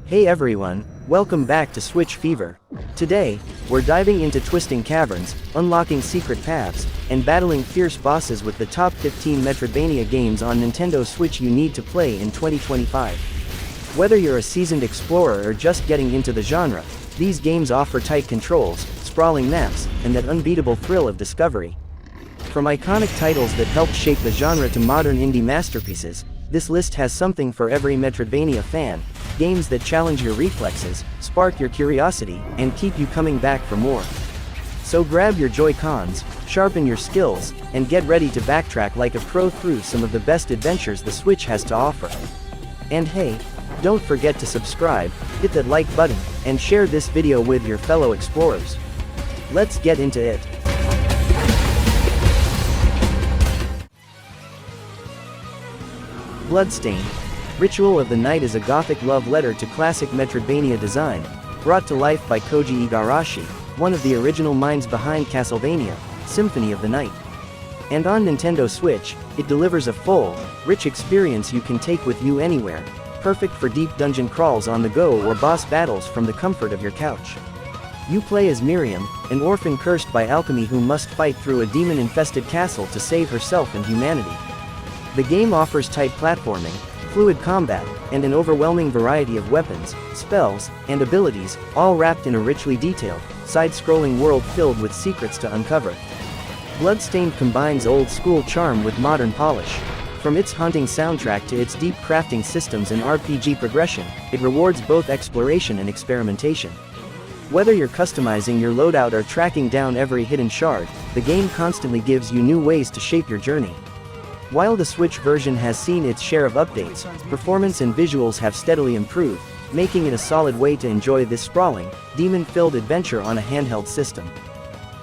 Hey everyone, welcome back to Switch Fever. Today, we're diving into twisting caverns, unlocking secret paths, and battling fierce bosses with the top 15 Metroidvania games on NintendoSwitch you need to play in 2025. Whether you're a seasoned explorer or just getting into the genre, these games offer tight controls, sprawling maps, and that unbeatable thrill of discovery. From iconic titles that helped shape the genre to modern indie masterpieces, this list has something for every Metroidvania fan. Games that challenge your reflexes, spark your curiosity, and keep you coming back for more. So grab your Joy-Cons, sharpen your skills, and get ready to backtrack like a pro through some of the best adventures the Switch has to offer. And hey, don't forget to subscribe, hit that like button, and share this video with your fellow explorers. Let's get into it. Bloodstained. Ritual of the Night is a gothic love letter to classic Metroidvania design, brought to life by Koji Igarashi, one of the original minds behind Castlevania, Symphony of the Night. And on NintendoSwitch, it delivers a full, rich experience you can take with you anywhere, perfect for deep dungeon crawls on the go or boss battles from the comfort of your couch. You play as Miriam, an orphan cursed by alchemy who must fight through a demon-infested castle to save herself and humanity. The game offers tight platforming, fluid combat, and an overwhelming variety of weapons, spells, and abilities, all wrapped in a richly detailed, side-scrolling world filled with secrets to uncover. Bloodstained combines old-school charm with modern polish. From its haunting soundtrack to its deep crafting systems and RPG progression, it rewards both exploration and experimentation. Whether you're customizing your loadout or tracking down every hidden shard, the game constantly gives you new ways to shape your journey. While the Switch version has seen its share of updates, performance and visuals have steadily improved, making it a solid way to enjoy this sprawling, demon-filled adventure on a handheld system.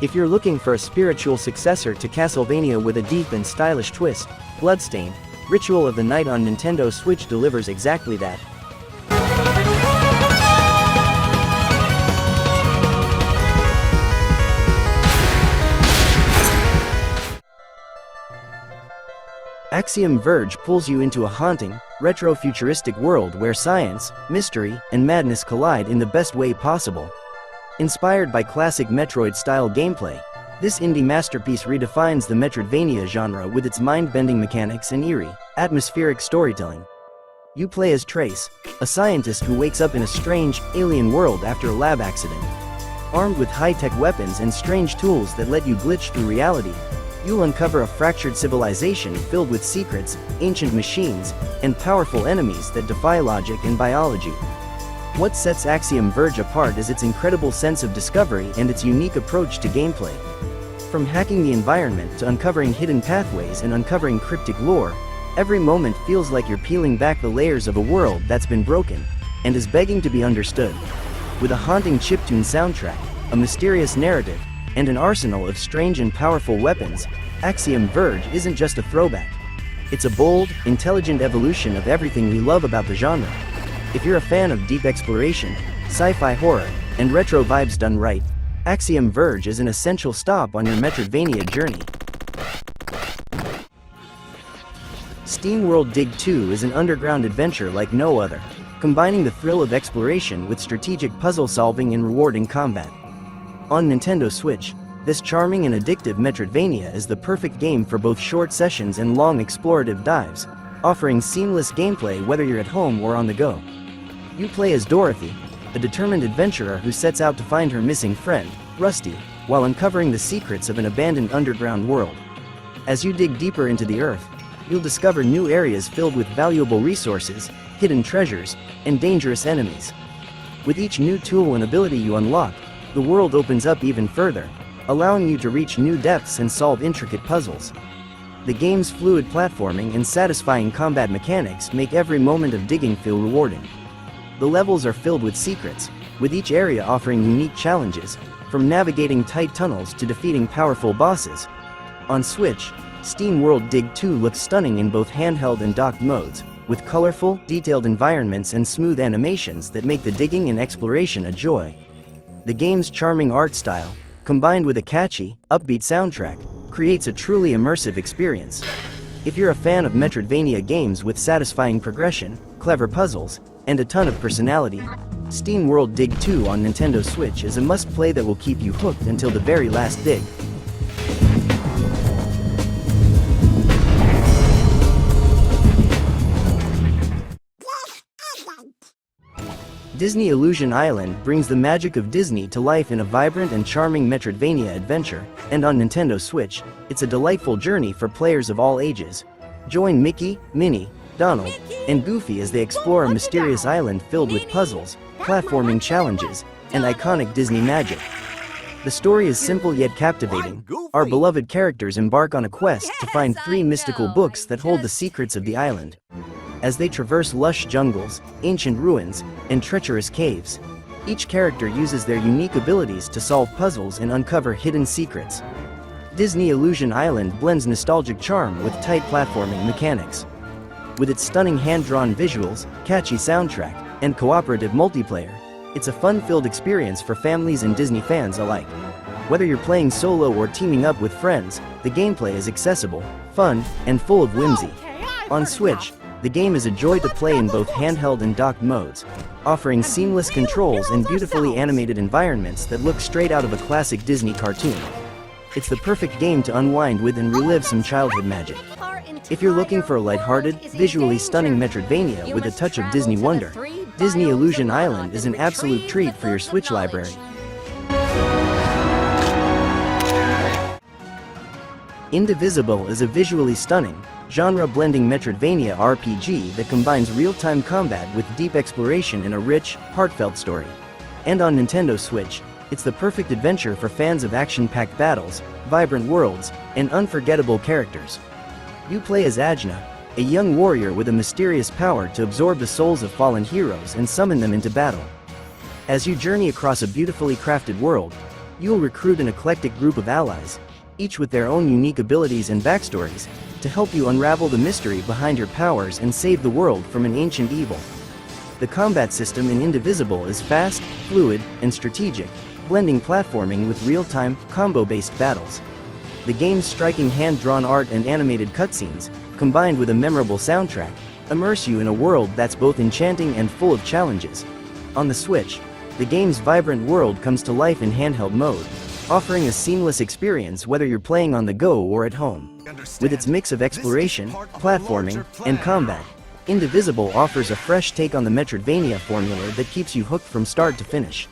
If you're looking for a spiritual successor to Castlevania with a deep and stylish twist, Bloodstained, Ritual of the Night on NintendoSwitch delivers exactly that. Axiom Verge pulls you into a haunting, retro-futuristic world where science, mystery, and madness collide in the best way possible. Inspired by classic Metroid-style gameplay, this indie masterpiece redefines the Metroidvania genre with its mind-bending mechanics and eerie, atmospheric storytelling. You play as Trace, a scientist who wakes up in a strange, alien world after a lab accident. Armed with high-tech weapons and strange tools that let you glitch through reality, you'll uncover a fractured civilization filled with secrets, ancient machines, and powerful enemies that defy logic and biology. What sets Axiom Verge apart is its incredible sense of discovery and its unique approach to gameplay. From hacking the environment to uncovering hidden pathways and uncovering cryptic lore, every moment feels like you're peeling back the layers of a world that's been broken and is begging to be understood. With a haunting chiptune soundtrack, a mysterious narrative, and an arsenal of strange and powerful weapons, Axiom Verge isn't just a throwback. It's a bold, intelligent evolution of everything we love about the genre. If you're a fan of deep exploration, sci-fi horror, and retro vibes done right, Axiom Verge is an essential stop on your Metroidvania journey. SteamWorld Dig 2 is an underground adventure like no other, combining the thrill of exploration with strategic puzzle solving and rewarding combat. On NintendoSwitch, this charming and addictive Metroidvania is the perfect game for both short sessions and long explorative dives, offering seamless gameplay whether you're at home or on the go. You play as Dorothy, a determined adventurer who sets out to find her missing friend, Rusty, while uncovering the secrets of an abandoned underground world. As you dig deeper into the earth, you'll discover new areas filled with valuable resources, hidden treasures, and dangerous enemies. With each new tool and ability you unlock, the world opens up even further, allowing you to reach new depths and solve intricate puzzles. The game's fluid platforming and satisfying combat mechanics make every moment of digging feel rewarding. The levels are filled with secrets, with each area offering unique challenges, from navigating tight tunnels to defeating powerful bosses. On Switch, SteamWorld Dig 2 looks stunning in both handheld and docked modes, with colorful, detailed environments and smooth animations that make the digging and exploration a joy. The game's charming art style, combined with a catchy, upbeat soundtrack, creates a truly immersive experience. If you're a fan of Metroidvania games with satisfying progression, clever puzzles, and a ton of personality. SteamWorld Dig 2 on NintendoSwitch is a must-play that will keep you hooked until the very last dig. Disney Illusion Island brings the magic of Disney to life in a vibrant and charming Metroidvania adventure, and on NintendoSwitch, it's a delightful journey for players of all ages. Join Mickey, Minnie, Donald, and Goofy as they explore a mysterious island filled with puzzles, platforming challenges, and iconic Disney magic. The story is simple yet captivating. Our beloved characters embark on a quest to find 3 mystical books that hold the secrets of the island. As they traverse lush jungles, ancient ruins, and treacherous caves, each character uses their unique abilities to solve puzzles and uncover hidden secrets. Disney Illusion Island blends nostalgic charm with tight platforming mechanics. With its stunning hand-drawn visuals, catchy soundtrack, and cooperative multiplayer, it's a fun-filled experience for families and Disney fans alike. Whether you're playing solo or teaming up with friends, the gameplay is accessible, fun, and full of whimsy. On Switch, the game is a joy to play in both handheld and docked modes, offering seamless controls and beautifully animated environments that look straight out of a classic Disney cartoon. It's the perfect game to unwind with and relive some childhood magic. If you're looking for a lighthearted, visually stunning Metroidvania with a touch of Disney wonder, Disney Illusion Island is an absolute treat for your Switch library. Indivisible is a visually stunning, genre-blending Metroidvania RPG that combines real-time combat with deep exploration in a rich, heartfelt story. And on NintendoSwitch, it's the perfect adventure for fans of action-packed battles, vibrant worlds, and unforgettable characters. You play as Ajna, a young warrior with a mysterious power to absorb the souls of fallen heroes and summon them into battle. As you journey across a beautifully crafted world, you'll recruit an eclectic group of allies, each with their own unique abilities and backstories, to help you unravel the mystery behind your powers and save the world from an ancient evil. The combat system in Indivisible is fast, fluid, and strategic, blending platforming with real-time, combo-based battles. The game's striking hand-drawn art and animated cutscenes, combined with a memorable soundtrack, immerse you in a world that's both enchanting and full of challenges. On the Switch, the game's vibrant world comes to life in handheld mode, offering a seamless experience whether you're playing on the go or at home. With its mix of exploration, platforming, and combat, Indivisible offers a fresh take on the Metroidvania formula that keeps you hooked from start to finish.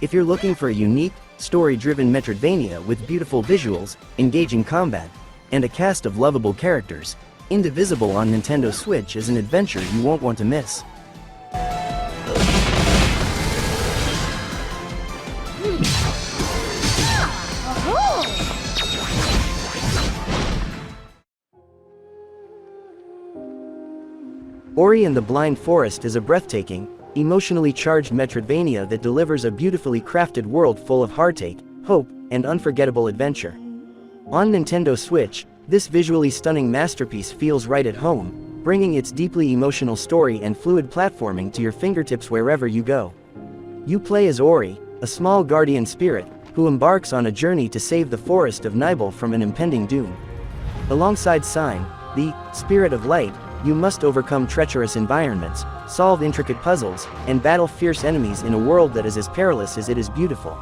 If you're looking for a unique, story-driven Metroidvania with beautiful visuals, engaging combat, and a cast of lovable characters, Indivisible on NintendoSwitch is an adventure you won't want to miss. Ori and the Blind Forest is a breathtaking, emotionally charged Metroidvania that delivers a beautifully crafted world full of heartache, hope, and unforgettable adventure. On NintendoSwitch, this visually stunning masterpiece feels right at home, bringing its deeply emotional story and fluid platforming to your fingertips wherever you go. You play as Ori, a small guardian spirit, who embarks on a journey to save the forest of Nibel from an impending doom. Alongside Sign, the Spirit of Light, you must overcome treacherous environments, solve intricate puzzles, and battle fierce enemies in a world that is as perilous as it is beautiful.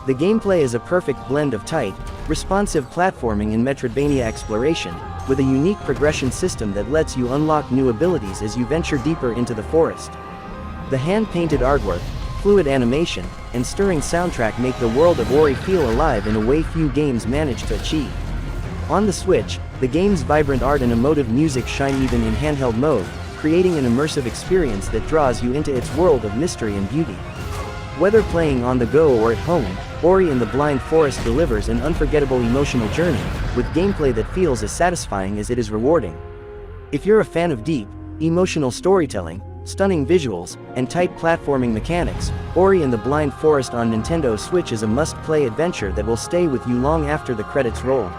The gameplay is a perfect blend of tight, responsive platforming and Metroidvania exploration, with a unique progression system that lets you unlock new abilities as you venture deeper into the forest. The hand-painted artwork, fluid animation, and stirring soundtrack make the world of Ori feel alive in a way few games manage to achieve. On the Switch, the game's vibrant art and emotive music shine even in handheld mode, creating an immersive experience that draws you into its world of mystery and beauty. Whether playing on the go or at home, Ori and the Blind Forest delivers an unforgettable emotional journey, with gameplay that feels as satisfying as it is rewarding. If you're a fan of deep, emotional storytelling, stunning visuals, and tight platforming mechanics, Ori and the Blind Forest on NintendoSwitch is a must-play adventure that will stay with you long after the credits roll.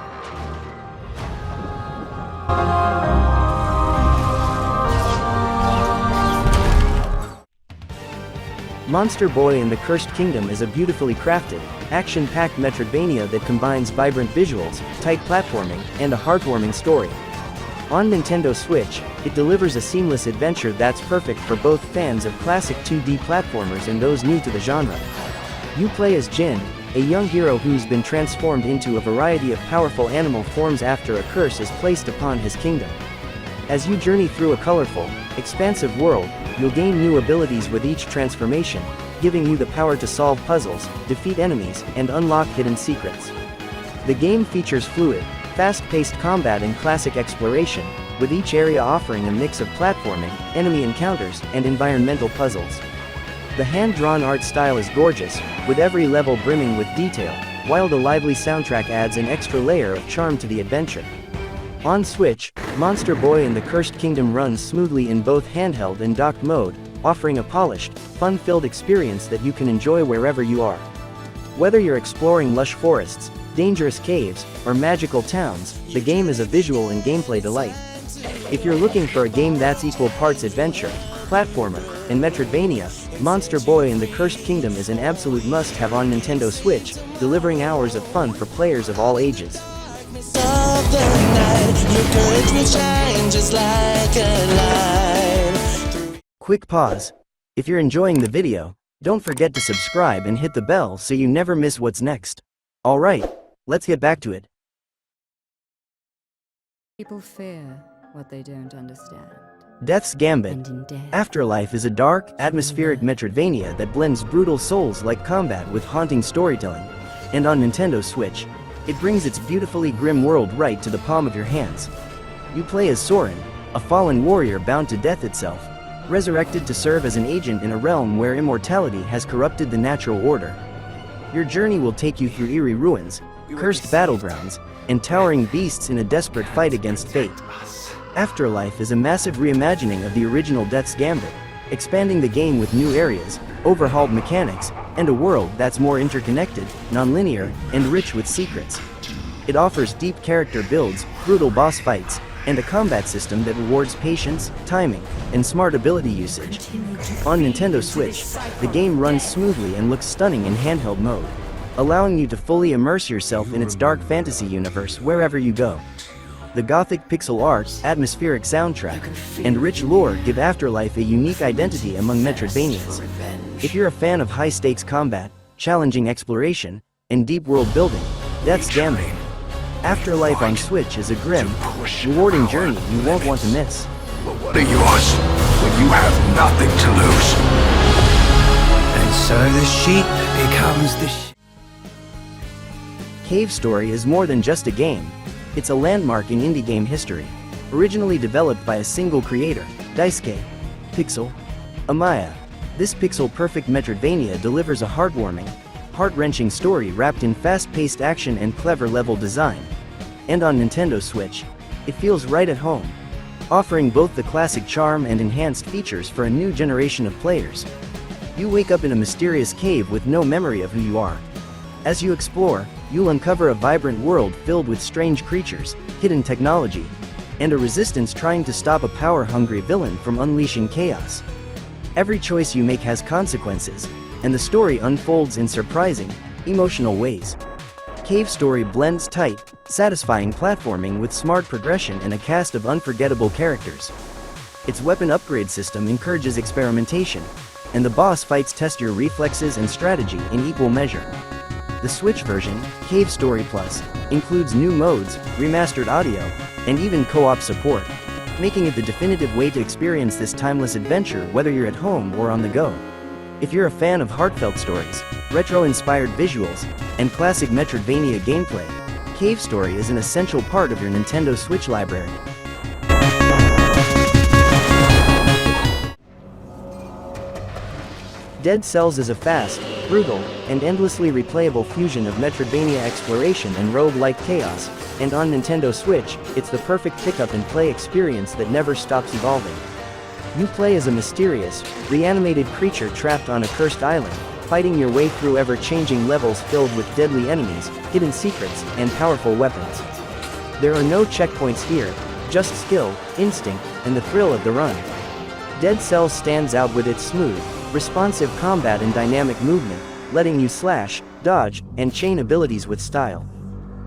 Monster Boy and the Cursed Kingdom is a beautifully crafted, action-packed Metroidvania that combines vibrant visuals, tight platforming, and a heartwarming story. On Nintendo Switch, it delivers a seamless adventure that's perfect for both fans of classic 2D platformers and those new to the genre. You play as Jin, a young hero who's been transformed into a variety of powerful animal forms after a curse is placed upon his kingdom. As you journey through a colorful, expansive world, you'll gain new abilities with each transformation, giving you the power to solve puzzles, defeat enemies, and unlock hidden secrets. The game features fluid, fast-paced combat and classic exploration, with each area offering a mix of platforming, enemy encounters, and environmental puzzles. The hand-drawn art style is gorgeous, with every level brimming with detail, while the lively soundtrack adds an extra layer of charm to the adventure. On Switch, Monster Boy and the Cursed Kingdom runs smoothly in both handheld and docked mode, offering a polished, fun-filled experience that you can enjoy wherever you are. Whether you're exploring lush forests, dangerous caves, or magical towns, the game is a visual and gameplay delight. If you're looking for a game that's equal parts adventure, platformer, and Metroidvania, Monster Boy and the Cursed Kingdom is an absolute must-have on Nintendo Switch, delivering hours of fun for players of all ages. Quick pause. If you're enjoying the video, don't forget to subscribe and hit the bell so you never miss what's next. Alright, let's get back to it. People fear what they don't understand. Death's Gambit. Afterlife is a dark, atmospheric Metroidvania that blends brutal Souls-like combat with haunting storytelling. And on Nintendo Switch, it brings its beautifully grim world right to the palm of your hands. You play as Soren, a fallen warrior bound to death itself, resurrected to serve as an agent in a realm where immortality has corrupted the natural order. Your journey will take you through eerie ruins, cursed battlegrounds, and towering beasts in a desperate fight against fate. Afterlife is a massive reimagining of the original Death's Gambit, expanding the game with new areas, overhauled mechanics, and a world that's more interconnected, non-linear, and rich with secrets. It offers deep character builds, brutal boss fights, and a combat system that rewards patience, timing, and smart ability usage. On Nintendo Switch, the game runs smoothly and looks stunning in handheld mode, allowing you to fully immerse yourself in its dark fantasy universe wherever you go. The gothic pixel art, atmospheric soundtrack, and rich lore give Afterlife a unique identity among Metroidvanias. If you're a fan of high-stakes combat, challenging exploration, and deep world building, Death's Gambit. Afterlife on Switch is a grim, rewarding journey you won't want to miss. But what are yours when you have nothing to lose? And so the sheep becomes the Cave Story is more than just a game. It's a landmark in indie game history. Originally developed by a single creator, Daisuke Pixel Amaya, this pixel-perfect Metroidvania delivers a heartwarming, heart-wrenching story wrapped in fast-paced action and clever level design. And on Nintendo Switch, it feels right at home, offering both the classic charm and enhanced features for a new generation of players. You wake up in a mysterious cave with no memory of who you are. As you explore, you'll uncover a vibrant world filled with strange creatures, hidden technology, and a resistance trying to stop a power-hungry villain from unleashing chaos. Every choice you make has consequences, and the story unfolds in surprising, emotional ways. Cave Story blends tight, satisfying platforming with smart progression and a cast of unforgettable characters. Its weapon upgrade system encourages experimentation, and the boss fights test your reflexes and strategy in equal measure. The Switch version, Cave Story Plus, includes new modes, remastered audio, and even co-op support, making it the definitive way to experience this timeless adventure whether you're at home or on the go. If you're a fan of heartfelt stories, retro-inspired visuals, and classic Metroidvania gameplay, Cave Story is an essential part of your Nintendo Switch library. Dead Cells is a fast, brutal, and endlessly replayable fusion of Metroidvania exploration and roguelike chaos, and on Nintendo Switch, it's the perfect pick-up-and-play experience that never stops evolving. You play as a mysterious, reanimated creature trapped on a cursed island, fighting your way through ever-changing levels filled with deadly enemies, hidden secrets, and powerful weapons. There are no checkpoints here, just skill, instinct, and the thrill of the run. Dead Cells stands out with its smooth, responsive combat and dynamic movement, letting you slash, dodge, and chain abilities with style.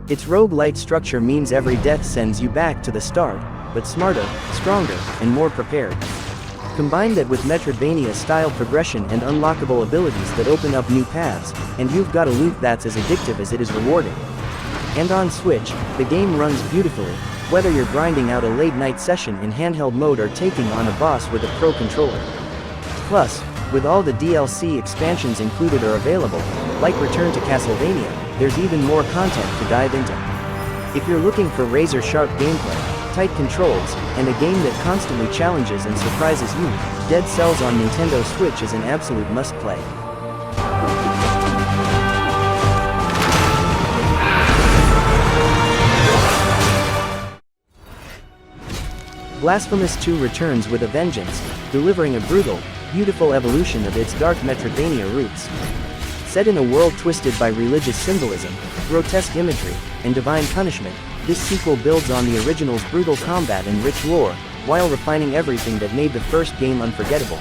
Its roguelite structure means every death sends you back to the start, but smarter, stronger, and more prepared. Combine that with Metroidvania-style progression and unlockable abilities that open up new paths, and you've got a loop that's as addictive as it is rewarding. And on Switch, the game runs beautifully, whether you're grinding out a late-night session in handheld mode or taking on a boss with a pro controller. Plus, with all the DLC expansions included or available, like Return to Castlevania, there's even more content to dive into. If you're looking for razor-sharp gameplay, tight controls, and a game that constantly challenges and surprises you, Dead Cells on NintendoSwitch is an absolute must-play. Blasphemous 2 returns with a vengeance, delivering a brutal, beautiful evolution of its dark Metroidvania roots. Set in a world twisted by religious symbolism, grotesque imagery, and divine punishment, this sequel builds on the original's brutal combat and rich lore, while refining everything that made the first game unforgettable.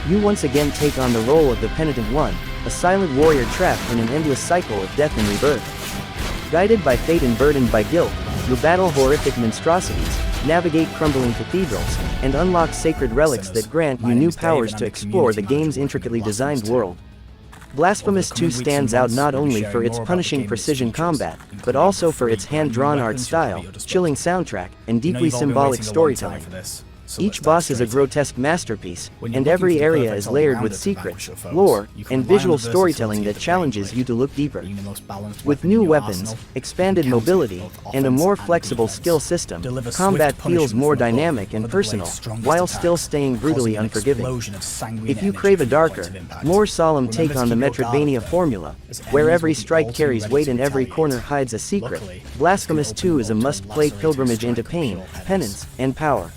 You once again take on the role of the Penitent One, a silent warrior trapped in an endless cycle of death and rebirth. Guided by fate and burdened by guilt, you'll battle horrific monstrosities, navigate crumbling cathedrals, and unlock sacred relics that grant you new powers to explore the game's intricately designed world. Blasphemous 2 stands out not only for its punishing precision combat, but also for its hand-drawn art style, chilling soundtrack, and deeply symbolic storytelling. Each boss is a grotesque masterpiece, and every area is layered with secrets, lore, and visual storytelling that challenges you to look deeper. With new weapons, expanded mobility, and a more flexible skill system, combat feels more dynamic and personal, while still staying brutally unforgiving. If you crave a darker, more solemn take on the Metroidvania formula, where every strike carries weight and every corner hides a secret, Blasphemous 2 is a must-play pilgrimage into pain, penance, and power.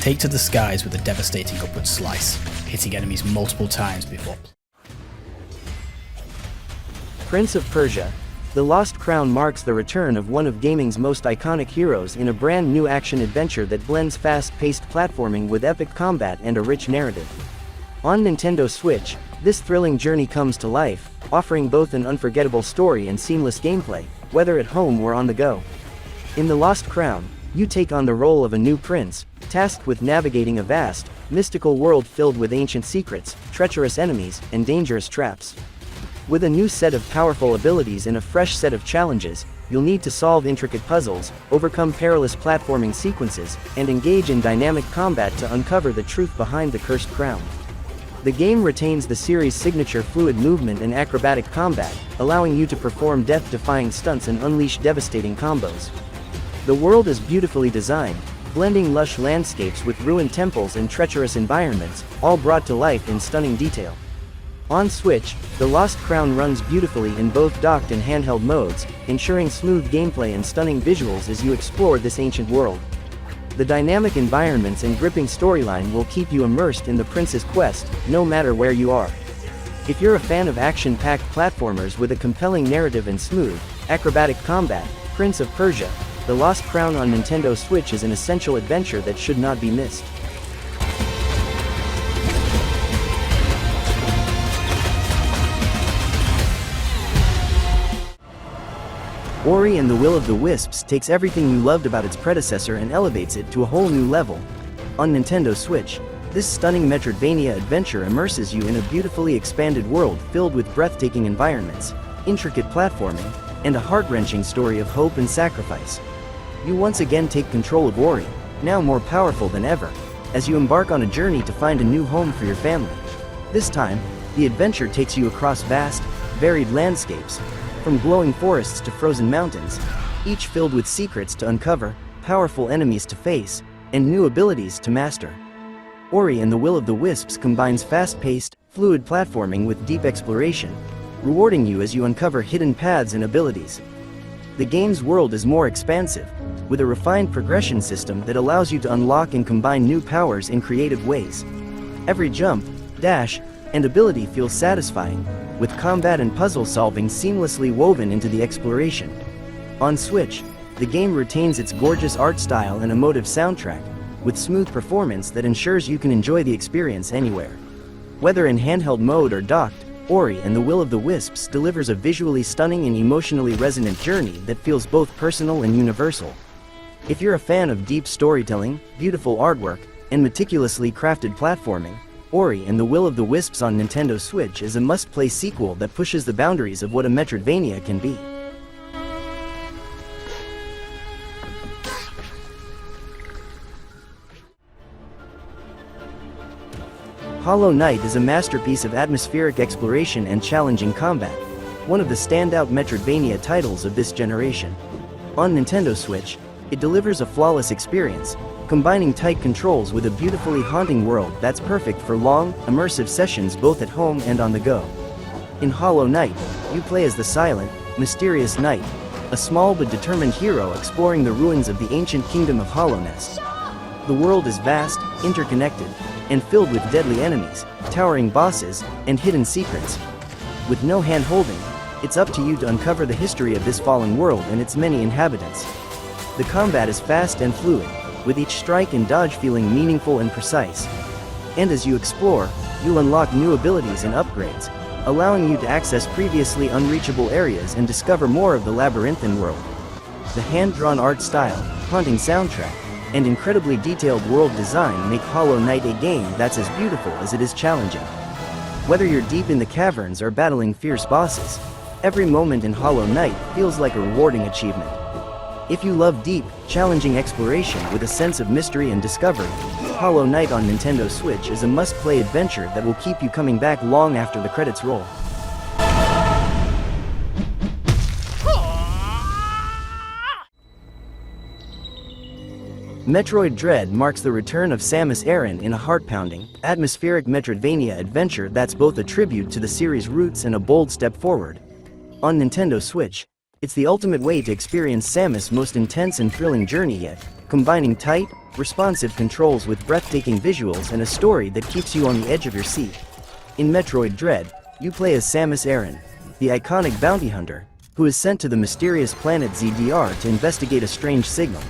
Take to the skies with a devastating upward slice, hitting enemies multiple times before. Prince of Persia, The Lost Crown marks the return of one of gaming's most iconic heroes in a brand new action-adventure that blends fast-paced platforming with epic combat and a rich narrative. On NintendoSwitch, this thrilling journey comes to life, offering both an unforgettable story and seamless gameplay, whether at home or on the go. In The Lost Crown, you take on the role of a new prince, tasked with navigating a vast, mystical world filled with ancient secrets, treacherous enemies, and dangerous traps. With a new set of powerful abilities and a fresh set of challenges, you'll need to solve intricate puzzles, overcome perilous platforming sequences, and engage in dynamic combat to uncover the truth behind the cursed crown. The game retains the series' signature fluid movement and acrobatic combat, allowing you to perform death-defying stunts and unleash devastating combos. The world is beautifully designed, blending lush landscapes with ruined temples and treacherous environments, all brought to life in stunning detail. On Switch, The Lost Crown runs beautifully in both docked and handheld modes, ensuring smooth gameplay and stunning visuals as you explore this ancient world. The dynamic environments and gripping storyline will keep you immersed in the prince's quest, no matter where you are. If you're a fan of action-packed platformers with a compelling narrative and smooth, acrobatic combat, Prince of Persia, The Lost Crown on NintendoSwitch is an essential adventure that should not be missed. Ori and the Will of the Wisps takes everything you loved about its predecessor and elevates it to a whole new level. On NintendoSwitch, this stunning Metroidvania adventure immerses you in a beautifully expanded world filled with breathtaking environments, intricate platforming, and a heart-wrenching story of hope and sacrifice. You once again take control of Ori, now more powerful than ever, as you embark on a journey to find a new home for your family. This time, the adventure takes you across vast, varied landscapes, from glowing forests to frozen mountains, each filled with secrets to uncover, powerful enemies to face, and new abilities to master. Ori and the Will of the Wisps combines fast-paced, fluid platforming with deep exploration, rewarding you as you uncover hidden paths and abilities. The game's world is more expansive, with a refined progression system that allows you to unlock and combine new powers in creative ways. Every jump, dash, and ability feels satisfying, with combat and puzzle solving seamlessly woven into the exploration. On Switch, the game retains its gorgeous art style and emotive soundtrack, with smooth performance that ensures you can enjoy the experience anywhere. Whether in handheld mode or docked, Ori and the Will of the Wisps delivers a visually stunning and emotionally resonant journey that feels both personal and universal. If you're a fan of deep storytelling, beautiful artwork, and meticulously crafted platforming, Ori and the Will of the Wisps on NintendoSwitch is a must-play sequel that pushes the boundaries of what a Metroidvania can be. Hollow Knight is a masterpiece of atmospheric exploration and challenging combat, one of the standout Metroidvania titles of this generation. On NintendoSwitch, it delivers a flawless experience, combining tight controls with a beautifully haunting world that's perfect for long, immersive sessions both at home and on the go. In Hollow Knight, you play as the silent, mysterious knight, a small but determined hero exploring the ruins of the ancient kingdom of Hollowness. The world is vast, interconnected, and filled with deadly enemies, towering bosses, and hidden secrets. With no hand-holding, it's up to you to uncover the history of this fallen world and its many inhabitants. The combat is fast and fluid, with each strike and dodge feeling meaningful and precise. And as you explore, you'll unlock new abilities and upgrades, allowing you to access previously unreachable areas and discover more of the labyrinthine world. The hand-drawn art style, haunting soundtrack, and incredibly detailed world design make Hollow Knight a game that's as beautiful as it is challenging. Whether you're deep in the caverns or battling fierce bosses, every moment in Hollow Knight feels like a rewarding achievement. If you love deep, challenging exploration with a sense of mystery and discovery, Hollow Knight on NintendoSwitch is a must-play adventure that will keep you coming back long after the credits roll. Metroid Dread marks the return of Samus Aran in a heart-pounding, atmospheric Metroidvania adventure that's both a tribute to the series' roots and a bold step forward. On NintendoSwitch, it's the ultimate way to experience Samus' most intense and thrilling journey yet, combining tight, responsive controls with breathtaking visuals and a story that keeps you on the edge of your seat. In Metroid Dread, you play as Samus Aran, the iconic bounty hunter, who is sent to the mysterious planet ZDR to investigate a strange signal.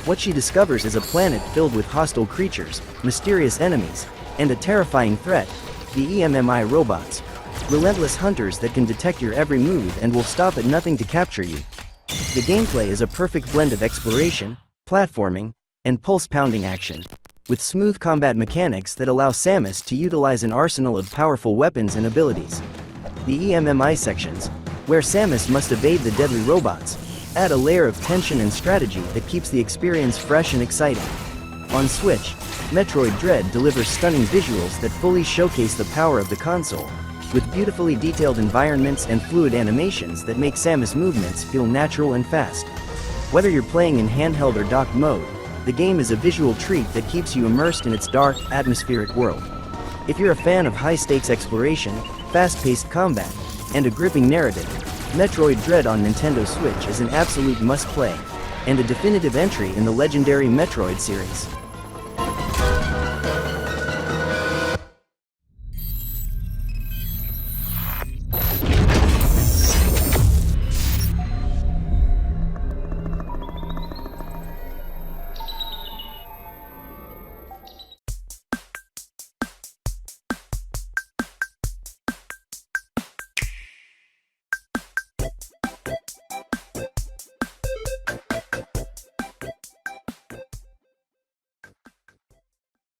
What she discovers is a planet filled with hostile creatures, mysterious enemies, and a terrifying threat, the EMMI robots. Relentless hunters that can detect your every move and will stop at nothing to capture you. The gameplay is a perfect blend of exploration, platforming, and pulse-pounding action, with smooth combat mechanics that allow Samus to utilize an arsenal of powerful weapons and abilities. The EMMI sections, where Samus must evade the deadly robots, add a layer of tension and strategy that keeps the experience fresh and exciting. On Switch, Metroid Dread delivers stunning visuals that fully showcase the power of the console, with beautifully detailed environments and fluid animations that make Samus movements feel natural and fast. Whether you're playing in handheld or docked mode, the game is a visual treat that keeps you immersed in its dark, atmospheric world. If you're a fan of high-stakes exploration, fast-paced combat, and a gripping narrative, Metroid Dread on NintendoSwitch is an absolute must-play, and a definitive entry in the legendary Metroid series.